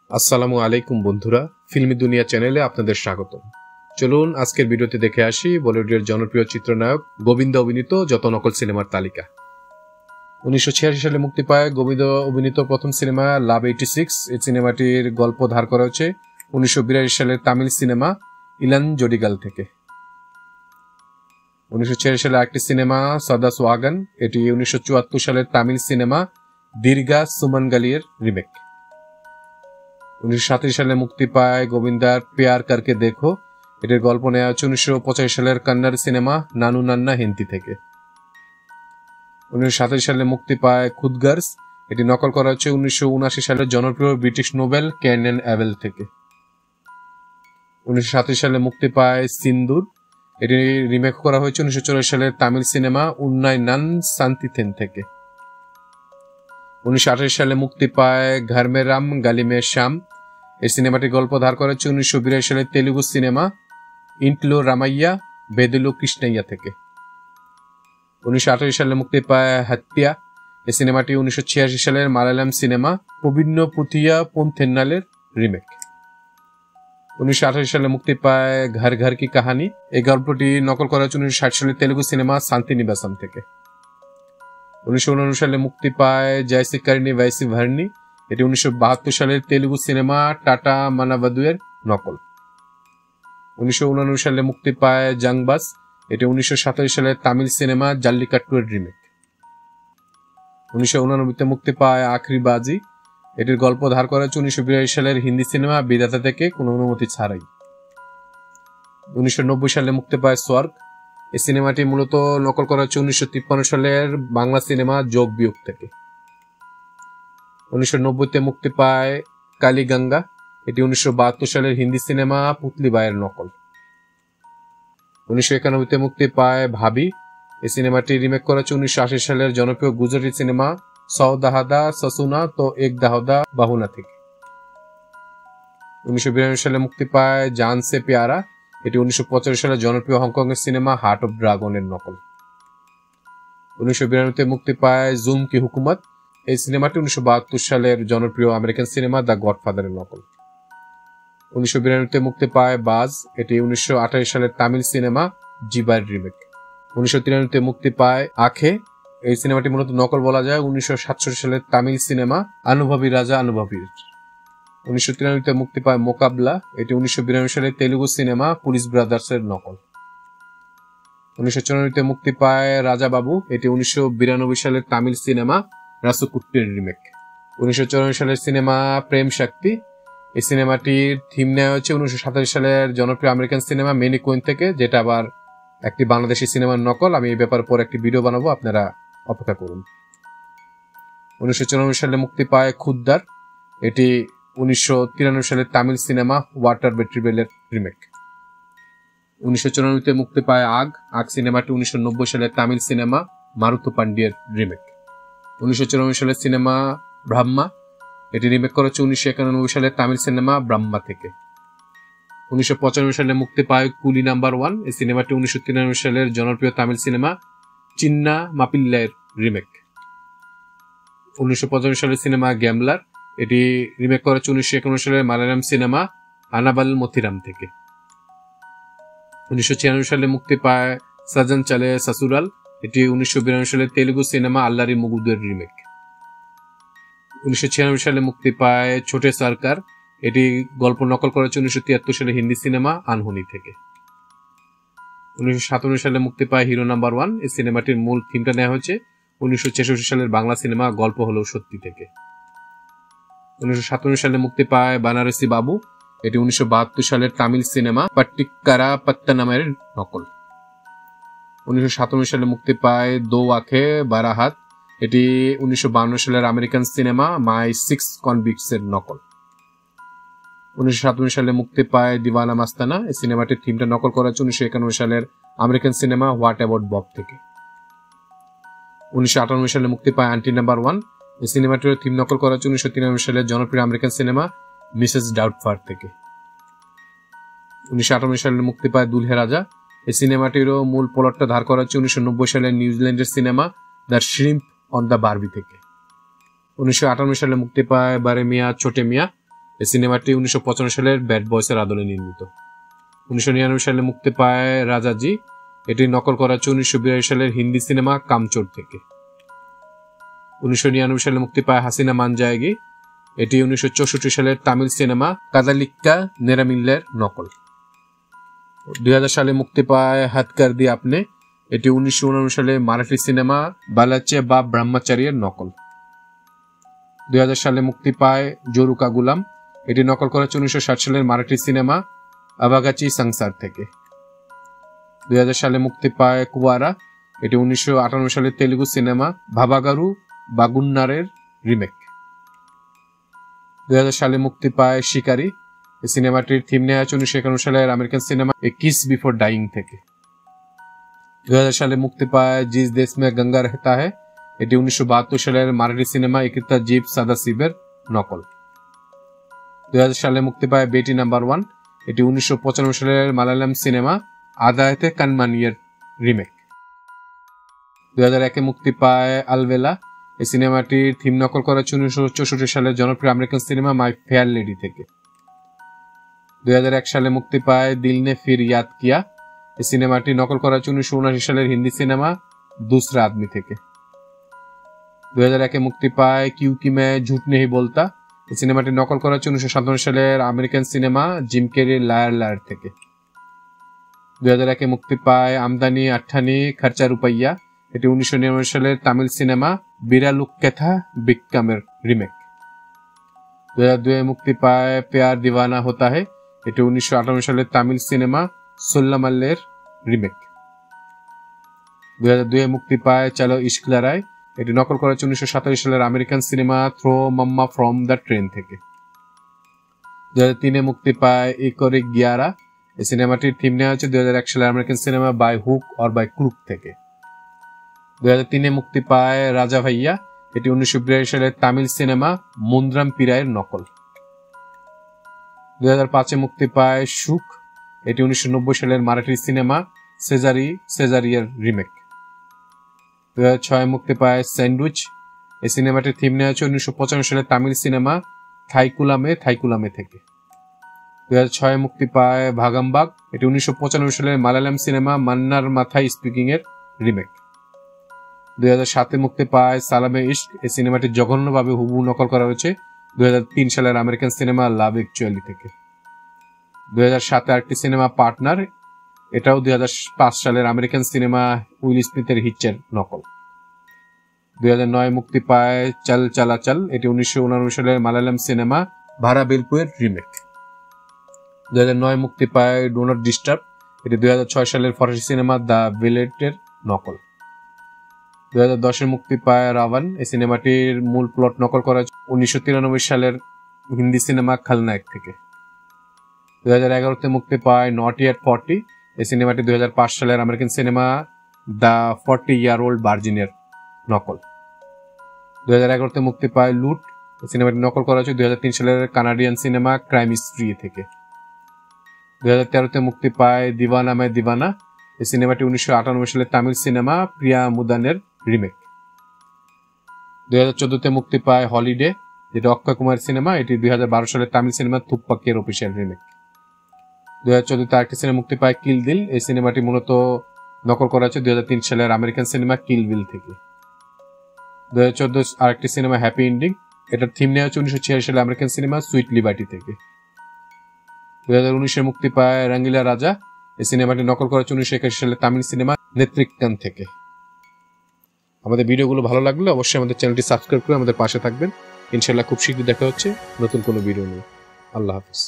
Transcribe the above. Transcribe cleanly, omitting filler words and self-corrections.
আসসালামু আলাইকুম বন্ধুরা, ফিল্মি দুনিয়া চ্যানেলে আপনাদের স্বাগত। চলুন আজকের ভিডিওতে দেখে আসি বলিউডের জনপ্রিয় চিত্রনায়ক গোবিন্দ অভিনীত যত নকল সিনেমার তালিকা। 1986 সালে মুক্তি পায় গোবিন্দ অভিনীত প্রথম সিনেমা লাভ 86। এই সিনেমাটির গল্প ধার করা হচ্ছে 1982 সালের তামিল সিনেমা ইলান জোডিগাল থেকে। 1986 সালে আরেকটি সিনেমা সদা সোহাগন, এটি 1974 সালের তামিল সিনেমা দীর্ঘা সুমনগালির রিমেক। 1937 সালে মুক্তি পায় গোবিন্দার প্যার করকে দেখো, এটির গল্প নেওয়া হচ্ছে 1985 সালের কন্নড় সিনেমা নানু নান্না হিন্দি থেকে। 1937 সালে মুক্তি পায় খুদ গার্স, এটি নকল করা হচ্ছে 1979 সালের জনপ্রিয় ব্রিটিশ নোবেল ক্যানন অ্যাভেল থেকে। 1937 সালে মুক্তি পায় সিন্দুর, এটি রিমেক করা হয়েছে 1984 সালের তামিল সিনেমা উন্নয় নান শান্তিথেন থেকে। 1928 সালে মুক্তি পায় ঘর মে রাম গালি মে শ্যাম, এই সিনেমাটির গল্প ধার করা হচ্ছে 1982 সালের তেলুগু সিনেমা ইন্টলো রামাইয়া বেদুলু কৃষ্ণাইয়া থেকে। 1928 সালে মুক্তি পায় হত্যা, এই সিনেমাটি 1986 সালের মালায়ালাম সিনেমা প্রবীণ্য পুথিয়া পোনথেন্নালের রিমেক। 1928 সালে মুক্তি পায় ঘর ঘর কি কাহানি, এই গল্পটি নকল করা হচ্ছে 1960 সালের তেলুগু সিনেমা শান্তি নিবাসম থেকে। 1999 সালে মুক্তি পায় জয়সি কারিনি বৈসি ভরনি, এটি 1972 সালের তেলুগু সিনেমা টাটা মানাবদুয়ের নকল। 1999 সালে মুক্তি পায় জাংবাস, এটি 1927 সালের তামিল সিনেমা জাল্লিকাট্টুর রিমেক। 1989 মুক্তি পায় আখরি বাজি, এটির গল্প ধার করা হচ্ছে 1982 সালের হিন্দি সিনেমা বিধাতা থেকে কোনো অনুমতি ছাড়াই। 1990 সালে মুক্তি পায় স্বর্গ, এই সিনেমাটি মূলত নকল করা হচ্ছে 1953 সালের বাংলা সিনেমা যোগ বিয়োগ থেকে। 1990 মুক্তি পায় কালীগঙ্গা, এটি 1972 সালের হিন্দি সিনেমা পুতলি বাইয়ের নকল। 1991 মুক্তি পায় ভাবি, এই সিনেমাটি রিমেক করা হচ্ছে 1980 সালের জনপ্রিয় গুজরাটি সিনেমা সৌ দাহাদা সসুনা তো এক দাহদা বাহুনা থেকে। 1992 সালে মুক্তি পায় জান সে প্যারা, এটি 1985 সালের জনপ্রিয় হংকংয়ের সিনেমা হার্ট অফ ড্রাগনের নকল। 1992 মুক্তি পায় জুম কি হুকুমত, এই সিনেমাটি 1972 সালের জনপ্রিয় আমেরিকান সিনেমা দ্য গডফাদারের নকল। 1992 মুক্তি পায় বাজ, এটি 1928 সালের তামিল সিনেমা জিবার রিমেক। 1993 মুক্তি পায় আখে, এই সিনেমাটি মূলত নকল বলা যায় 1967 সালের তামিল সিনেমা অনুভবী রাজা অনুভবীর। 1993 মুক্তি পায় মোকাবলা, এটি 1992 সালের তেলুগু সিনেমা পুলিশ ব্রাদার্স এর নকল। 1994 মুক্তি পায় রাজা বাবু, এটি 1992 সালের তামিল সিনেমা রাসুকুট্টির রিমেক। 1994 সালের সিনেমা প্রেম শক্তি, এই সিনেমাটির থিম নেওয়া হচ্ছে 1987 সালের জনপ্রিয় আমেরিকান সিনেমা মেনি কুইন থেকে, যেটা আবার একটি বাংলাদেশি সিনেমার নকল। আমি এই ব্যাপারে পর একটি ভিডিও বানাবো, আপনারা অপেক্ষা করুন। 1994 সালে মুক্তি পায় খুদ্দার, এটি 1993 সালের তামিল সিনেমা ওয়াটার বেট্রিবেলের রিমেক। 1994 মুক্তি পায় আগ সিনেমাটি 1990 সালের তামিল সিনেমা মারুতু পান্ডিয়ার রিমেক। 1994 সালের সিনেমা ব্রহ্মা, এটি রিমেক করা হচ্ছে 1991 সালের তামিল সিনেমা ব্রহ্মা থেকে। 1995 সালে মুক্তি পায় কুলি নাম্বার 1, এই সিনেমাটি 1993 সালের জনপ্রিয় তামিল সিনেমা চিন্না মাপিল্লার রিমেক। 1995 সালের সিনেমা গ্যামলার, এটি রিমেক করা হচ্ছে 1991 সালের মালায়ালাম সিনেমা আনাবাল মথিরাম থেকে। 1996 সালে মুক্তি পায় সাজন চলে সসুরাল, এটি 1992 সালের তেলুগু সিনেমা আল্লারি মুগুদের রিমেক। 1996 সালে মুক্তি পায় ছোটে সরকার, এটি গল্প নকল করা হচ্ছে 1973 সালে হিন্দি সিনেমা আনহনি থেকে। 1957 সালে মুক্তি পায় হিরো নাম্বার 1, এই সিনেমাটির মূল থিমটা নেওয়া হয়েছে 1966 সালের বাংলা সিনেমা গল্প হলো সত্যি থেকে। 1957 সালে মুক্তি পায় বানারসি বাবু, এটি 1972 সালের তামিল সিনেমা পট্টিকারা পত্তনমের নকল। 1957 সালে মুক্তি পায় দো আঁখে বারা হাত, এটি 1952 সালের আমেরিকান সিনেমা মাই 6 কনভিক্টস এর নকল। 1957 সালে মুক্তি পায় দিওয়ানা মাস্তানা, এই সিনেমাটির থিমটা নকল করা হচ্ছে 1991 সালের American cinema what about Bob থেকে। 1958 সালে মুক্তি পায় আন্টি নাম্বার 1, এই সিনেমাটির থিম নকল করা হচ্ছে 1993 সালের জনপ্রিয় আমেরিকান সিনেমা মিসেস ডাউটফার থেকে। 1958 সালে মুক্তি পায় দুলহে রাজা, এই সিনেমাটিরও মূল প্লটটা ধার করা হচ্ছে 1990 সালের নিউজিল্যান্ডের cinema the shrimp on the Barbie থেকে। 1958 সালে মুক্তি পায় বারে মিয়া ছোটে মিয়া, এই সিনেমাটি 1955 সালের ব্যাড বয়সের আদলে নির্মিত। 1999 সালে মুক্তি পায় রাজাজি, এটি নকল করা হচ্ছে 1982 সালের হিন্দি সিনেমা কামচোর থেকে। 1999 সালে মুক্তি পায় হাসিনা মান জায়েগি, এটি 1964 সালের তামিল সিনেমা কাদালিক্কা নেরামিল্লের নকল। 2000 সালে মুক্তি পায় হাত কর দি আপনে, এটি 1999 সালে মারাঠি সিনেমা বালাচে বা ব্রহ্মচারীর নকল। 2000 সালে মুক্তি পায় জোরুকা গুলাম, এটি নকল করা হচ্ছে 1960 সালের মারাঠি সিনেমা আবাগাচি সংসার থেকে। 2000 সালে মুক্তি পায় কুয়ারা, এটি 1958 সালের তেলুগু সিনেমা ভাবাগারু বাগুন্নারের রিমেক। 2000 সালে মুক্তি পায় শিকারি, এই সিনেমাটির থিম নেওয়া হচ্ছে 1951 সালের American cinema a kiss before dying থেকে। 2000 সালে মুক্তি পায় জিস দেশ মে গঙ্গা রহতা হ্যায়, এটি 1972 সালের মারাঠি সিনেমা ইকিতা জীব সাদাসিবের নকল। 2000 সালে মুক্তি পায় বেটি নাম্বার 1, এটি 1995 সালের মালায়ালাম সিনেমা আদায়তে কানমানিয়ের রিমেক। 2001 মুক্তি পায় আলবেলা, এই সিনেমাটির থিম নকল করা হচ্ছে 1964 সালের জনপ্রিয় আমেরিকান সিনেমা মাই ফেয়ার লেডি থেকে। 2001 সালে মুক্তি পায় দিল নে ফির ইয়াদ কিয়া, এই সিনেমাটি নকল করা হচ্ছে 1979 সালের হিন্দি সিনেমা দুসরা আদমি থেকে। 2001 মুক্তি পায় কিউকি মে ঝুট নেহি বলতা, এই সিনেমাটি নকল করা হচ্ছে 1957 সালের আমেরিকান সিনেমা জিম কেরির লায়ার লায়ার থেকে। 2001 মুক্তি পায় আমদানি আঠানি খরচা রুপাইয়া, এটি 1999 সালের তামিল সিনেমা বিরালুক কেথা বিক্কামের রিমেক। 2002 মুক্তি পায় প্যার দিওয়ানা হোতা হে, এটি 1958 সালের তামিল সিনেমা সোল্লামাল্লের রিমেক। 2002 মুক্তি পায় চলো ইশক লড়াই, এটি নকল করা হচ্ছে 1927 সালের American cinema throw mamma from the train থেকে। 2003 মুক্তি পায় ইকোরিক গিয়ারা, এই সিনেমাটির থিম নেওয়া হচ্ছে 2001 সালের American cinema by hook or by crook থেকে। 2003 মুক্তি পায় রাজা ভাইয়া, এটি 1982 সালের তামিল সিনেমা মুন্দ্রাম পিরায়ের নকল। 2005 মুক্তি পায় সুখ, এটি 1990 সালের মারাঠি সিনেমা সেজারিয়ার রিমেক। 2006 মুক্তি পায় স্যান্ডউইচ, এই সিনেমাটির থিম নেওয়া হচ্ছে 1995 সালের তামিল সিনেমা থাইকুলামে থেকে। 2006 মুক্তি পায় ভাগামবাগ, এটি 1995 সালের মালায়ালাম সিনেমা মান্নার মাথাই স্পিকিং এর রিমেক। 2007 মুক্তি পায় সালামে ইশক, এই সিনেমাটি জঘন্যভাবে হুবহু নকল করা হয়েছে 2003 সালের আমেরিকান সিনেমা লাভ অ্যাকচুয়ালি থেকে। 2007 আরেকটি সিনেমা পার্টনার, এটাও 2005 সালের আমেরিকান সিনেমা উইল স্মিথের হিচের নকল। 2009 মুক্তি পায় চল চালা চল, এটি 1989 সালের মালায়ালাম সিনেমা ভাড়া বিলপুয়ের রিমেক। 2009 মুক্তি পায় ডু নট ডিস্টার্ব, এটি 2006 সালের ফরাসি সিনেমা দ্য ভিলেটের নকল। 2010 মুক্তি পায় রাবণ, এই সিনেমাটির মূল প্লট নকল করা 1993 সালের হিন্দি সিনেমা খলনায়ক থেকে। 2011 মুক্তি পায় নট ইয়েট 40, এই সিনেমাটি 2005 সালের আমেরিকান সিনেমা দ্য 40-year-old ভার্জিনের নকল। 2011 মুক্তি পায় লুট, এই সিনেমাটি নকল করা হয়েছে 2003 সালের কানাডিয়ান সিনেমা ক্রাইম স্ট্রি থেকে। 2013 মুক্তি পায় দিওয়ানা মে দিওয়ানা, এই সিনেমাটি 1998 সালের তামিল সিনেমা প্রিয়া মুদানের রিমেক। 2014 মুক্তি পায় হলিডে, যেটা অক্ষয় কুমার সিনেমা, এটি 2012 সালের তামিল সিনেমা থুপ্পাকের অফিসিয়াল রিমেক। 2014 আরেকটি সিনেমা মুক্তি পায় কিল দিল, এই সিনেমাটি মূলত নকল করা হয়েছে 2003 সালের আমেরিকান সিনেমা কিল বিল থেকে। 2014 আরেকটি সিনেমা হ্যাপি এন্ডিং, এটার থিম নেওয়া হচ্ছে 1986 সালের আমেরিকান সিনেমা সুইট লিবার্টি থেকে। 2019 মুক্তি পায় রঙ্গিলা রাজা, এই সিনেমাটি নকল করা হচ্ছে 1981 সালের তামিল সিনেমা নেত্রিকান থেকে। আমাদের ভিডিওগুলো ভালো লাগলে অবশ্যই আমাদের চ্যানেলটি সাবস্ক্রাইব করে আমাদের পাশে থাকবেন। ইনশাআল্লাহ খুব শীঘ্রই দেখা হচ্ছে নতুন কোনো ভিডিও নিয়ে। আল্লাহ হাফেজ।